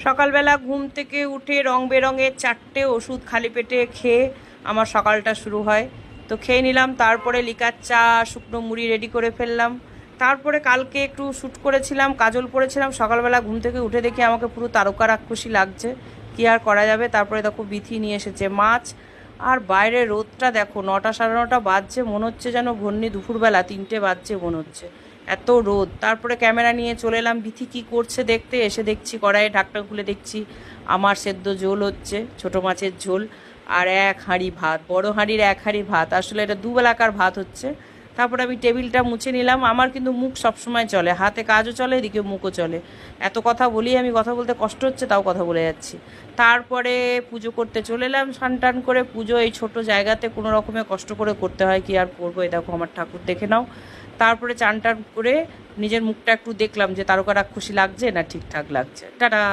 সকালবেলা ঘুম থেকে উঠে রং বেরঙের 4টে ওষুধ খালি পেটে খেয়ে আমার সকালটা শুরু হয়। তো খেয়ে নিলাম, তারপরে লিকার চা শুকনো মুড়ি রেডি করে ফেললাম। তারপরে কালকে একটু শ্যুট করেছিলাম, কাজল পরেছিলাম, সকালবেলা ঘুম থেকে উঠে দেখি আমাকে পুরো তারকা রাক্ষসী লাগছে। কী আর করা যাবে। তারপরে দেখো বিথি নিয়ে এসেছে মাছ। আর বাইরে রোদটা দেখো, 9টা সাড়ে 9টা বাজছে, মনে হচ্ছে যেন ঘন্নি দুপুরবেলা 3টে বাজছে মনে হচ্ছে, এত রোদ। তারপরে ক্যামেরা নিয়ে চলে এলাম বিথি কী করছে দেখতে। এসে দেখছি কড়াইয়ে ঢাকটা খুলে দেখছি আমার সেদ্ধ ঝোল হচ্ছে, ছোটো মাছের ঝোল। আর 1 হাঁড়ি ভাত, বড় হাঁড়ির 1 হাঁড়ি ভাত, আসলে এটা দুবেলাকার ভাত হচ্ছে। তারপরে আমি টেবিলটা মুছে নিলাম। আমার কিন্তু মুখ সবসময় চলে, হাতে কাজও চলে, এদিকে মুখও চলে। এত কথা বলি, আমি কথা বলতে কষ্ট হচ্ছে তাও কথা বলে যাচ্ছি। তারপরে পুজো করতে চলে এলাম স্নান টান করে। পুজো এই ছোট জায়গাতে কোনো রকমে কষ্ট করে করতে হয়, কি আর করবো। এই দেখো আমার ঠাকুর দেখে নাও। তারপরে চান টান করে নিজের মুখটা একটু দেখলাম যে তারকা রাক্ষসী লাগছে না ঠিকঠাক লাগছে। টাটা।